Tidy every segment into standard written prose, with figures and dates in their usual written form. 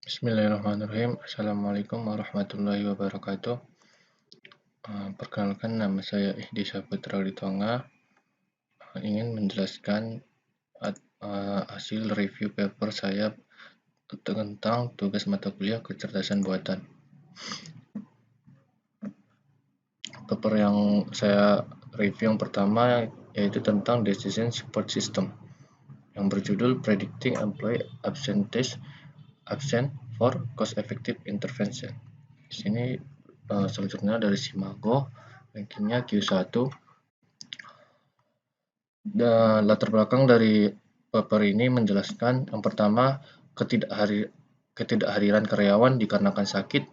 Bismillahirrahmanirrahim. Assalamualaikum warahmatullahi wabarakatuh. Perkenalkan, nama saya Ihdi Saputra Ritonga. Ingin menjelaskan hasil review paper saya tentang tugas mata kuliah kecerdasan buatan. Paper yang saya review yang pertama yaitu tentang Decision Support System yang berjudul Predicting Employee Absent for Cost-Effective Intervention. Di sini selanjutnya dari Simago, rankingnya Q1. Dan latar belakang dari paper ini menjelaskan yang pertama, ketidakhadiran karyawan dikarenakan sakit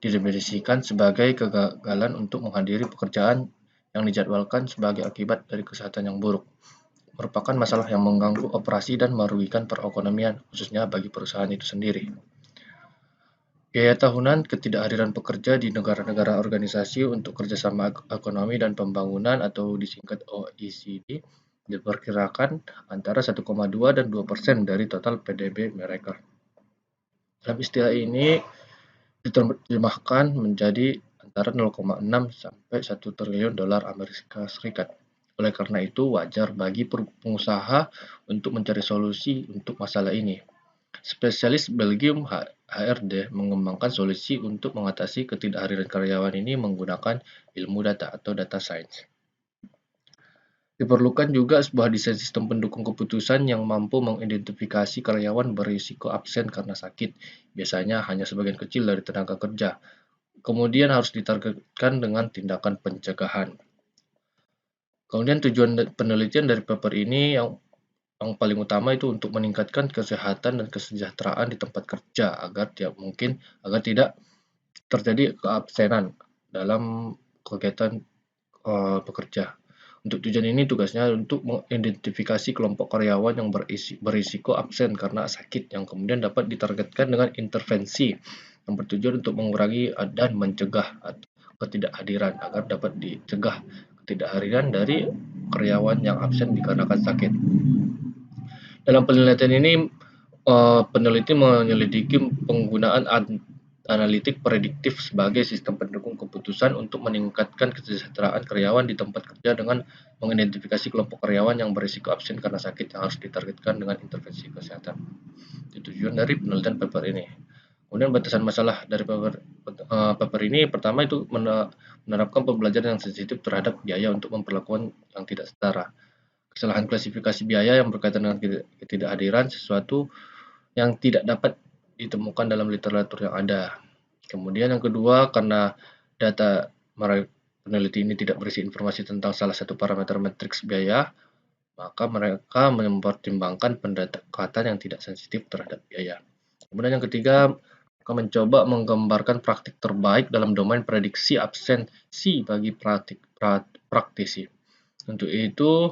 didefinisikan sebagai kegagalan untuk menghadiri pekerjaan yang dijadwalkan sebagai akibat dari kesehatan yang buruk. Merupakan masalah yang mengganggu operasi dan merugikan perekonomian, khususnya bagi perusahaan itu sendiri. Biaya tahunan ketidakhadiran pekerja di negara-negara organisasi untuk kerjasama ekonomi dan pembangunan atau disingkat OECD diperkirakan antara 1,2 dan 2% dari total PDB mereka. Dalam istilah ini diterjemahkan menjadi antara 0,6 sampai 1 triliun dolar Amerika Serikat. Oleh karena itu, wajar bagi pengusaha untuk mencari solusi untuk masalah ini. Spesialis Belgium HRD mengembangkan solusi untuk mengatasi ketidakhadiran karyawan ini menggunakan ilmu data atau data science. Diperlukan juga sebuah desain sistem pendukung keputusan yang mampu mengidentifikasi karyawan berisiko absen karena sakit, biasanya hanya sebagian kecil dari tenaga kerja. Kemudian harus ditargetkan dengan tindakan pencegahan. Kemudian tujuan penelitian dari paper ini yang paling utama itu untuk meningkatkan kesehatan dan kesejahteraan di tempat kerja agar tidak terjadi keabsenan dalam kegiatan pekerja. Untuk tujuan ini tugasnya untuk mengidentifikasi kelompok karyawan yang berisiko absen karena sakit yang kemudian dapat ditargetkan dengan intervensi yang bertujuan untuk mengurangi dan mencegah ketidakhadiran agar dapat dicegah ketidakhadiran dari karyawan yang absen dikarenakan sakit. Dalam penelitian ini, peneliti menyelidiki penggunaan analitik prediktif sebagai sistem pendukung keputusan untuk meningkatkan kesejahteraan karyawan di tempat kerja dengan mengidentifikasi kelompok karyawan yang berisiko absen karena sakit yang harus ditargetkan dengan intervensi kesehatan. Itu tujuan dari penelitian paper ini. Kemudian batasan masalah dari paper ini pertama itu menerapkan pembelajaran yang sensitif terhadap biaya untuk memperlakukan yang tidak setara. Kesalahan klasifikasi biaya yang berkaitan dengan ketidakhadiran sesuatu yang tidak dapat ditemukan dalam literatur yang ada. Kemudian yang kedua, karena data peneliti ini tidak berisi informasi tentang salah satu parameter matriks biaya, maka mereka mempertimbangkan pendekatan yang tidak sensitif terhadap biaya. Kemudian yang ketiga, mereka mencoba menggambarkan praktik terbaik dalam domain prediksi absensi bagi praktisi. Untuk itu,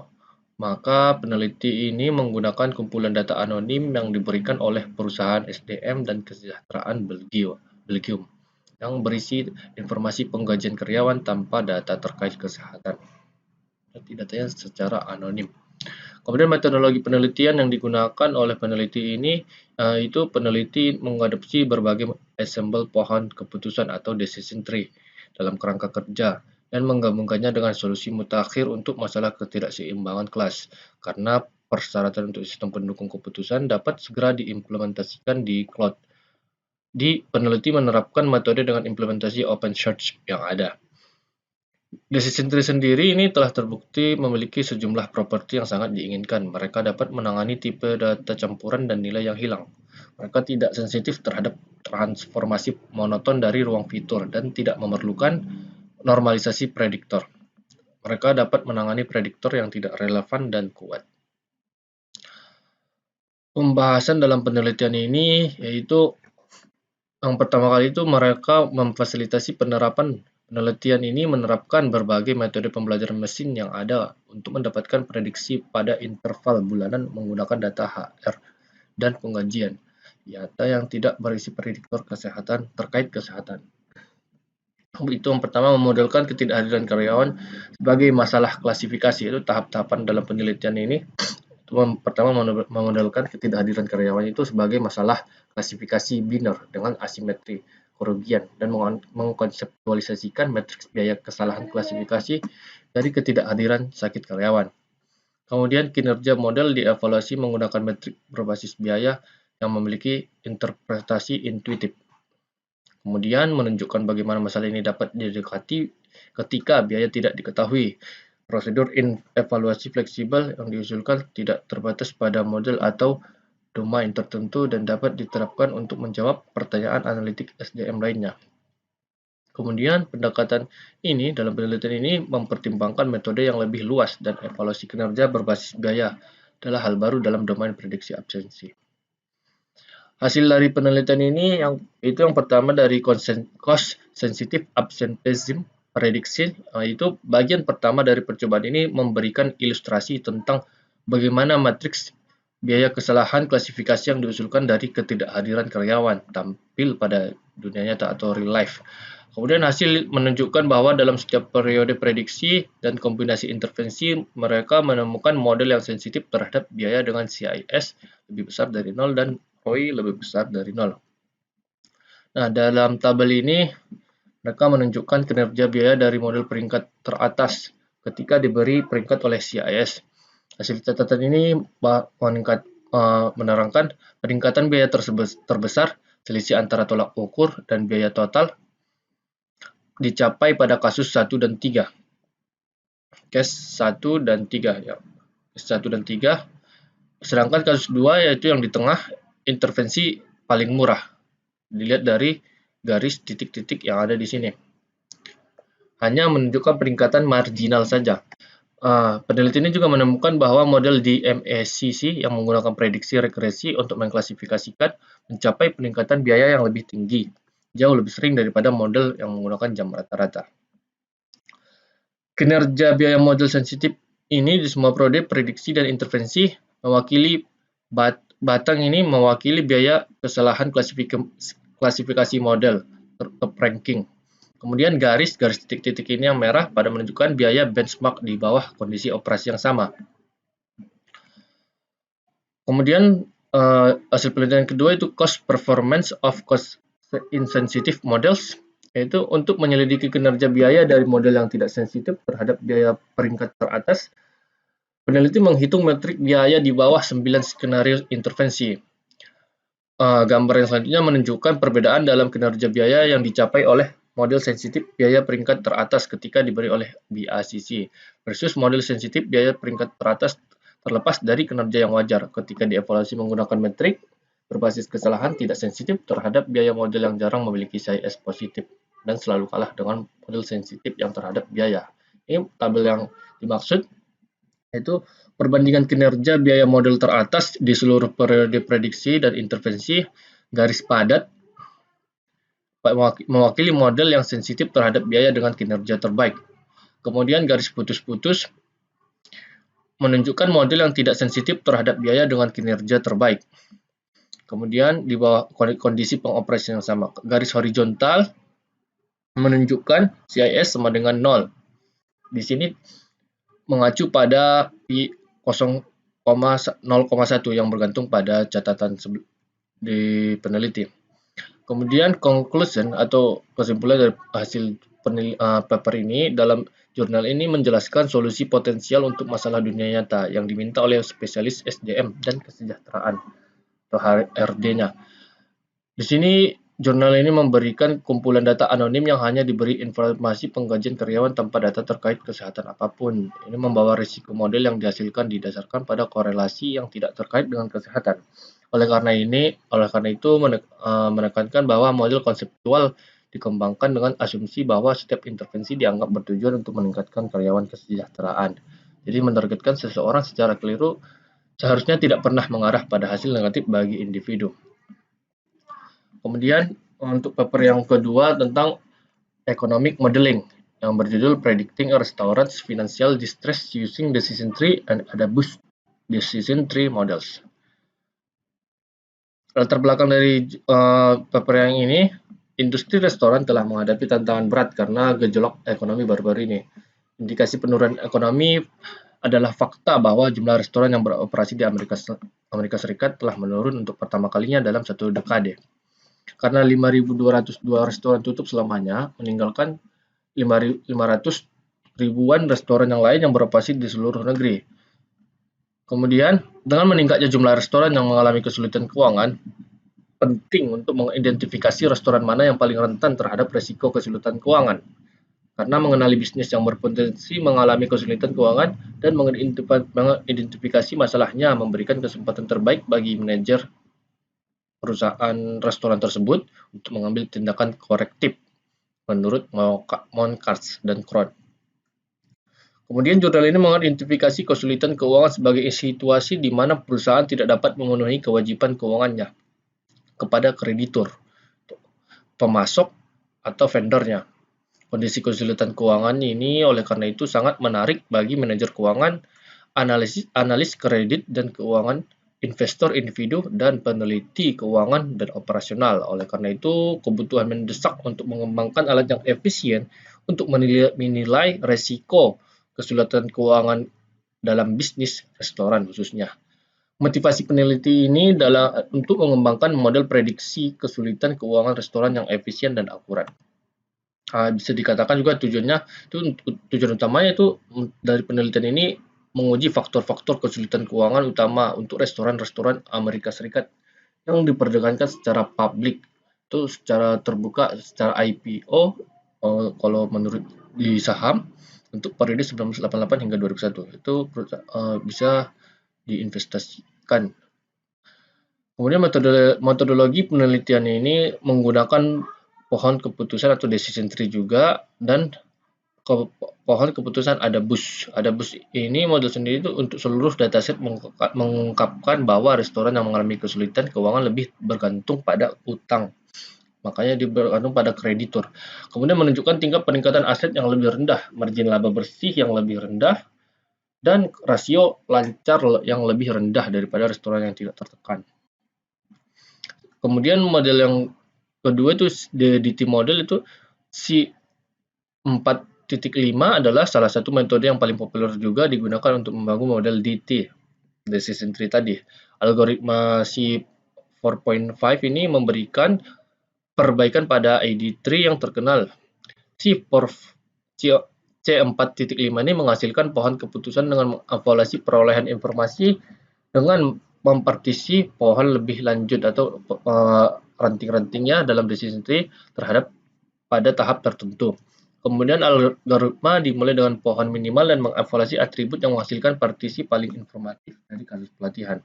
maka peneliti ini menggunakan kumpulan data anonim yang diberikan oleh perusahaan SDM dan kesejahteraan Belgium yang berisi informasi penggajian karyawan tanpa data terkait kesehatan. Jadi datanya secara anonim. Kemudian metodologi penelitian yang digunakan oleh peneliti ini itu peneliti mengadopsi berbagai ensemble pohon keputusan atau decision tree dalam kerangka kerja dan menggabungkannya dengan solusi mutakhir untuk masalah ketidakseimbangan kelas karena persyaratan untuk sistem pendukung keputusan dapat segera diimplementasikan di cloud. Peneliti menerapkan metode dengan implementasi OpenSearch yang ada. Decision tree sendiri ini telah terbukti memiliki sejumlah properti yang sangat diinginkan. Mereka dapat menangani tipe data campuran dan nilai yang hilang. Mereka tidak sensitif terhadap transformasi monoton dari ruang fitur dan tidak memerlukan normalisasi prediktor. Mereka dapat menangani prediktor yang tidak relevan dan kuat. Pembahasan dalam penelitian ini yaitu yang pertama kali itu mereka memfasilitasi penerapan. Penelitian ini menerapkan berbagai metode pembelajaran mesin yang ada untuk mendapatkan prediksi pada interval bulanan menggunakan data HR dan penggajian data yang tidak berisi prediktor kesehatan terkait kesehatan. Itu yang pertama, memodelkan ketidakhadiran karyawan sebagai masalah klasifikasi. Itu tahap-tahapan dalam penelitian ini. pertama memodelkan ketidakhadiran karyawan itu sebagai masalah klasifikasi biner dengan asimetri kerugian dan mengkonseptualisasikan matriks biaya kesalahan klasifikasi dari ketidakhadiran sakit karyawan. Kemudian kinerja model dievaluasi menggunakan metrik berbasis biaya yang memiliki interpretasi intuitif. Kemudian menunjukkan bagaimana masalah ini dapat didekati ketika biaya tidak diketahui. Prosedur evaluasi fleksibel yang diusulkan tidak terbatas pada model atau domain tertentu dan dapat diterapkan untuk menjawab pertanyaan analitik SDM lainnya. Kemudian pendekatan ini dalam penelitian ini mempertimbangkan metode yang lebih luas dan evaluasi kinerja berbasis biaya adalah hal baru dalam domain prediksi absensi. Hasil dari penelitian ini yang pertama dari cost sensitive absenteeism prediction, itu bagian pertama dari percobaan ini memberikan ilustrasi tentang bagaimana matriks biaya kesalahan klasifikasi yang diusulkan dari ketidakhadiran karyawan tampil pada dunia nyata atau real life. Kemudian hasil menunjukkan bahwa dalam setiap periode prediksi dan kombinasi intervensi, mereka menemukan model yang sensitif terhadap biaya dengan CIS lebih besar dari 0 dan ROI lebih besar dari 0. Nah, dalam tabel ini, mereka menunjukkan kinerja biaya dari model peringkat teratas ketika diberi peringkat oleh CIS. Hasil catatan ini menerangkan peningkatan biaya terbesar, selisih antara tolak ukur dan biaya total, dicapai pada kasus 1 dan 3. Case 1 dan 3 ya. Case 1 dan 3. Sedangkan kasus 2 yaitu yang di tengah, intervensi paling murah. Dilihat dari garis titik-titik yang ada di sini. Hanya menunjukkan peningkatan marginal saja. Peneliti ini juga menemukan bahwa model DMACC yang menggunakan prediksi regresi untuk mengklasifikasikan mencapai peningkatan biaya yang lebih tinggi, jauh lebih sering daripada model yang menggunakan jam rata-rata. Kinerja biaya model sensitif ini di semua periode prediksi dan intervensi mewakili batang ini mewakili biaya kesalahan klasifikasi model top ranking. Kemudian garis titik-titik ini yang merah pada menunjukkan biaya benchmark di bawah kondisi operasi yang sama. Kemudian hasil penelitian kedua itu cost performance of cost insensitive models, yaitu untuk menyelidiki kinerja biaya dari model yang tidak sensitif terhadap biaya peringkat teratas. Peneliti menghitung metrik biaya di bawah 9 skenario intervensi. Gambar yang selanjutnya menunjukkan perbedaan dalam kinerja biaya yang dicapai oleh model sensitif biaya peringkat teratas ketika diberi oleh BACC versus model sensitif biaya peringkat teratas terlepas dari kinerja yang wajar ketika dievaluasi menggunakan metrik berbasis kesalahan tidak sensitif terhadap biaya model yang jarang memiliki CIS positif dan selalu kalah dengan model sensitif yang terhadap biaya. Ini tabel yang dimaksud yaitu perbandingan kinerja biaya model teratas di seluruh periode prediksi dan intervensi garis padat mewakili model yang sensitif terhadap biaya dengan kinerja terbaik. Kemudian garis putus-putus menunjukkan model yang tidak sensitif terhadap biaya dengan kinerja terbaik. Kemudian di bawah kondisi pengoperasian yang sama, garis horizontal menunjukkan CIS sama dengan 0. Di sini mengacu pada P 0,1 yang bergantung pada catatan di peneliti. Kemudian conclusion atau kesimpulan dari hasil paper ini dalam jurnal ini menjelaskan solusi potensial untuk masalah dunia nyata yang diminta oleh spesialis SDM dan kesejahteraan atau HRD-nya. Di sini jurnal ini memberikan kumpulan data anonim yang hanya diberi informasi penggajian karyawan tanpa data terkait kesehatan apapun. Ini membawa risiko model yang dihasilkan didasarkan pada korelasi yang tidak terkait dengan kesehatan. Oleh karena itu menekankan bahwa model konseptual dikembangkan dengan asumsi bahwa setiap intervensi dianggap bertujuan untuk meningkatkan karyawan kesejahteraan. Jadi menargetkan seseorang secara keliru seharusnya tidak pernah mengarah pada hasil negatif bagi individu. Kemudian untuk paper yang kedua tentang economic modeling yang berjudul Predicting a Restaurant's Financial Distress Using Decision Tree and Adabus Decision Tree Models. Latar belakang dari paper yang ini, industri restoran telah menghadapi tantangan berat karena gejolak ekonomi baru-baru ini. Indikasi penurunan ekonomi adalah fakta bahwa jumlah restoran yang beroperasi di Amerika Serikat telah menurun untuk pertama kalinya dalam satu dekade. Karena 5.202 restoran tutup selamanya, meninggalkan 500 ribuan restoran yang lain yang beroperasi di seluruh negeri. Kemudian, dengan meningkatnya jumlah restoran yang mengalami kesulitan keuangan, penting untuk mengidentifikasi restoran mana yang paling rentan terhadap resiko kesulitan keuangan. Karena mengenali bisnis yang berpotensi mengalami kesulitan keuangan dan mengidentifikasi masalahnya memberikan kesempatan terbaik bagi manajer perusahaan restoran tersebut untuk mengambil tindakan korektif menurut Moncarz dan Krohn. Kemudian jurnal ini mengidentifikasi kesulitan keuangan sebagai situasi di mana perusahaan tidak dapat memenuhi kewajiban keuangannya kepada kreditur, pemasok, atau vendornya. Kondisi kesulitan keuangan ini oleh karena itu sangat menarik bagi manajer keuangan, analis kredit dan keuangan, investor individu, dan peneliti keuangan dan operasional. Oleh karena itu, kebutuhan mendesak untuk mengembangkan alat yang efisien untuk menilai resiko kesulitan keuangan dalam bisnis restoran khususnya. Motivasi peneliti ini adalah untuk mengembangkan model prediksi kesulitan keuangan restoran yang efisien dan akurat. Bisa dikatakan juga tujuan utamanya itu dari penelitian ini menguji faktor-faktor kesulitan keuangan utama untuk restoran-restoran Amerika Serikat yang diperdagangkan secara publik, itu secara terbuka, secara IPO, kalau menurut di saham untuk periode 1988 hingga 2001 itu bisa diinvestasikan. Kemudian metodologi penelitian ini menggunakan pohon keputusan atau decision tree juga, dan pohon keputusan ADABUS. ADABUS ini model sendiri itu untuk seluruh dataset mengungkapkan bahwa restoran yang mengalami kesulitan keuangan lebih bergantung pada utang. Makanya dia bergantung pada kreditur. Kemudian menunjukkan tingkat peningkatan aset yang lebih rendah, margin laba bersih yang lebih rendah, dan rasio lancar yang lebih rendah daripada restoran yang tidak tertekan. Kemudian model yang kedua itu DT model itu C4.5 adalah salah satu metode yang paling populer juga digunakan untuk membangun model DT, decision tree tadi. Algoritma C4.5 ini memberikan perbaikan pada ID3 yang terkenal. C4.5 ini menghasilkan pohon keputusan dengan mengevaluasi perolehan informasi dengan mempartisi pohon lebih lanjut atau ranting-rantingnya dalam decision tree terhadap pada tahap tertentu. Kemudian algoritma dimulai dengan pohon minimal dan mengevaluasi atribut yang menghasilkan partisi paling informatif dari kasus pelatihan.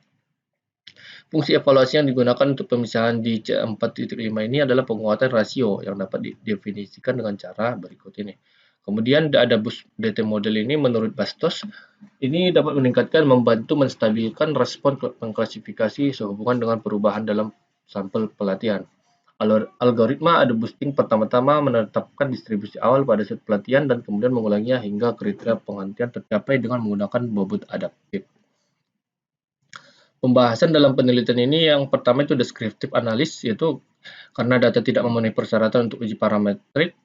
Fungsi evaluasi yang digunakan untuk pemisahan di C4.5 ini adalah penguatan rasio yang dapat didefinisikan dengan cara berikut ini. Kemudian ada DT model ini menurut Bastos, ini dapat membantu menstabilkan respon pengklasifikasi sehubungan dengan perubahan dalam sampel pelatihan. Algoritma ada boosting pertama-tama menetapkan distribusi awal pada set pelatihan dan kemudian mengulanginya hingga kriteria penghentian tercapai dengan menggunakan bobot adaptif. Pembahasan dalam penelitian ini yang pertama itu descriptive analysis, yaitu karena data tidak memenuhi persyaratan untuk uji parametrik,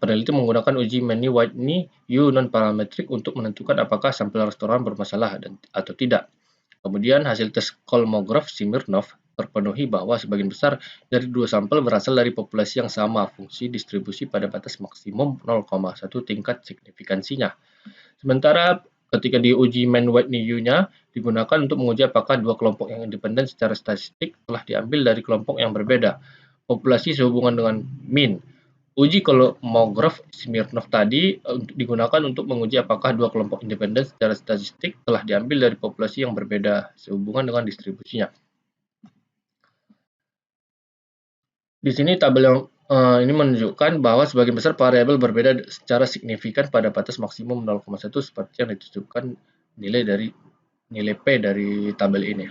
peneliti menggunakan uji Manny-Whitney-U non-parametrik untuk menentukan apakah sampel restoran bermasalah atau tidak. Kemudian hasil tes Kolmogorov-Smirnov terpenuhi bahwa sebagian besar dari dua sampel berasal dari populasi yang sama, fungsi distribusi pada batas maksimum 0,1 tingkat signifikansinya. Sementara ketika diuji Mann-Whitney-U-nya digunakan untuk menguji apakah dua kelompok yang independen secara statistik telah diambil dari kelompok yang berbeda. Populasi sehubungan dengan mean. Uji Kolmogorov-Smirnov tadi digunakan untuk menguji apakah dua kelompok independen secara statistik telah diambil dari populasi yang berbeda sehubungan dengan distribusinya. Di sini tabel yang ini menunjukkan bahwa sebagian besar variabel berbeda secara signifikan pada batas maksimum 0,1 seperti yang ditunjukkan nilai P dari tabel ini.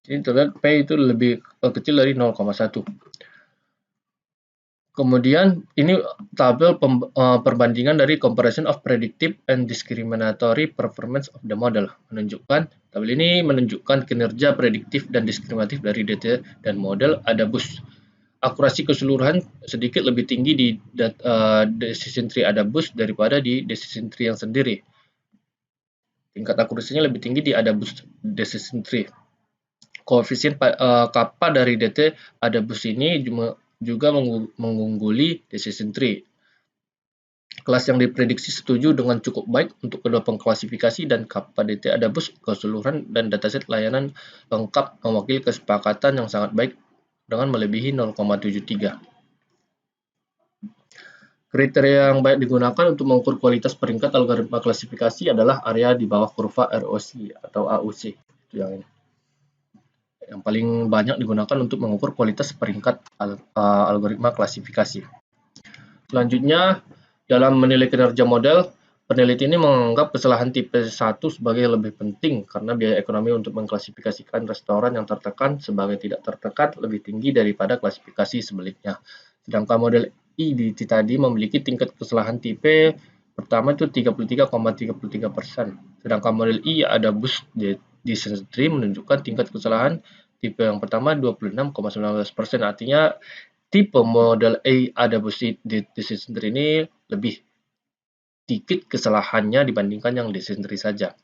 Ini terlihat P itu lebih kecil dari 0,1. Kemudian ini tabel perbandingan dari comparison of predictive and discriminatory performance of the model. Tabel ini menunjukkan kinerja prediktif dan diskriminatif dari data dan model ADABUS. Akurasi keseluruhan sedikit lebih tinggi di decision tree ADABUS daripada di decision tree yang sendiri. Tingkat akurasinya lebih tinggi di AdaBoost Decision Tree. Koefisien kappa dari DT AdaBoost ini juga mengungguli Decision Tree. Kelas yang diprediksi setuju dengan cukup baik untuk kedua pengklasifikasi dan kappa DT AdaBoost keseluruhan dan dataset layanan lengkap mewakili kesepakatan yang sangat baik dengan melebihi 0,73. Kriteria yang baik digunakan untuk mengukur kualitas peringkat algoritma klasifikasi adalah area di bawah kurva ROC atau AUC. Itu yang ini. Yang paling banyak digunakan untuk mengukur kualitas peringkat algoritma klasifikasi. Selanjutnya, dalam menilai kinerja model, peneliti ini menganggap kesalahan tipe 1 sebagai lebih penting karena biaya ekonomi untuk mengklasifikasikan restoran yang tertekan sebagai tidak tertekan lebih tinggi daripada klasifikasi sebelumnya. Sedangkan model IDT tadi memiliki tingkat kesalahan tipe pertama itu 33,33%. Sedangkan model I AdaBoost Decision Tree menunjukkan tingkat kesalahan tipe yang pertama 26,19%. Artinya tipe model A AdaBoost Decision Tree ini lebih sedikit kesalahannya dibandingkan yang Decision Tree saja.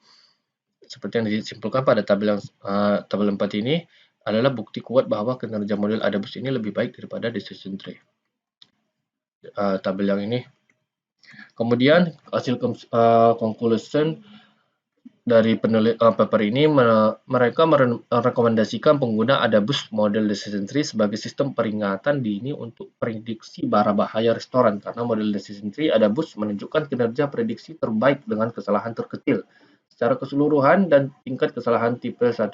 Seperti yang disimpulkan pada tabel 4 ini adalah bukti kuat bahwa kinerja model AdaBoost ini lebih baik daripada Decision Tree. Tabel yang ini. Kemudian hasil conclusion dari paper ini, mereka merekomendasikan pengguna AdaBoost model Decision Tree sebagai sistem peringatan dini untuk prediksi bahaya restoran karena model Decision Tree AdaBoost menunjukkan kinerja prediksi terbaik dengan kesalahan terkecil secara keseluruhan dan tingkat kesalahan tipe 1.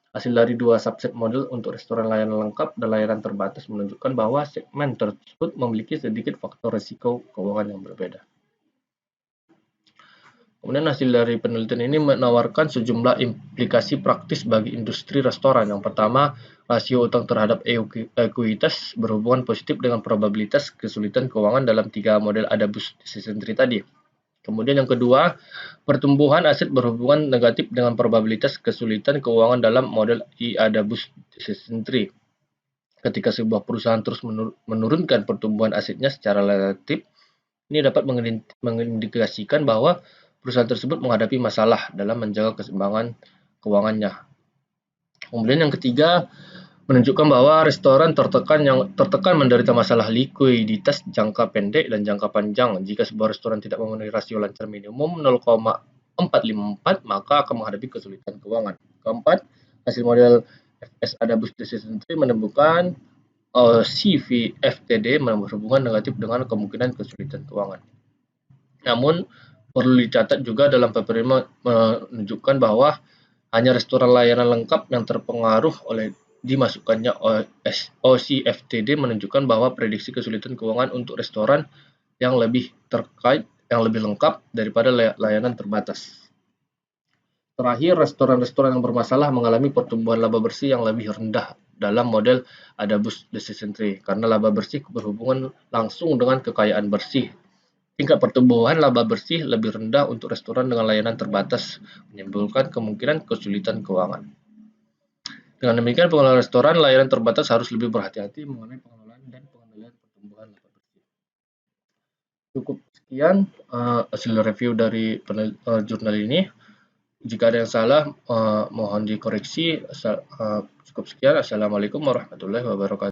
Hasil dari dua subset model untuk restoran layanan lengkap dan layanan terbatas menunjukkan bahwa segmen tersebut memiliki sedikit faktor risiko keuangan yang berbeda. Kemudian hasil dari penelitian ini menawarkan sejumlah implikasi praktis bagi industri restoran. Yang pertama, rasio utang terhadap ekuitas berhubungan positif dengan probabilitas kesulitan keuangan dalam 3 model AdaBoost Decision Tree tadi. Kemudian yang kedua, pertumbuhan aset berhubungan negatif dengan probabilitas kesulitan keuangan dalam model AdaBoost Decision Tree. Ketika sebuah perusahaan terus menurunkan pertumbuhan asetnya secara relatif, ini dapat mengindikasikan bahwa perusahaan tersebut menghadapi masalah dalam menjaga keseimbangan keuangannya. Kemudian yang ketiga, menunjukkan bahwa restoran tertekan menderita masalah likuiditas jangka pendek dan jangka panjang. Jika sebuah restoran tidak memenuhi rasio lancar minimum 0,454, maka akan menghadapi kesulitan keuangan. Keempat, hasil model FS AdaBoost Decision Tree menemukan CVFTD berhubungan negatif dengan kemungkinan kesulitan keuangan. Namun, perlu dicatat juga dalam paper ini menunjukkan bahwa hanya restoran layanan lengkap yang terpengaruh oleh dimasukkannya OCFTD menunjukkan bahwa prediksi kesulitan keuangan untuk restoran yang lebih lengkap daripada layanan terbatas. Terakhir, restoran-restoran yang bermasalah mengalami pertumbuhan laba bersih yang lebih rendah dalam model AdaBoost Decision Tree karena laba bersih berhubungan langsung dengan kekayaan bersih. Tingkat pertumbuhan laba bersih lebih rendah untuk restoran dengan layanan terbatas, menimbulkan kemungkinan kesulitan keuangan. Dengan demikian, pengelola restoran layanan terbatas harus lebih berhati-hati mengenai pengelolaan dan pengendalian pertumbuhan laba bersih. Cukup sekian hasil review dari jurnal ini. Jika ada yang salah, mohon dikoreksi. Cukup sekian. Assalamualaikum warahmatullahi wabarakatuh.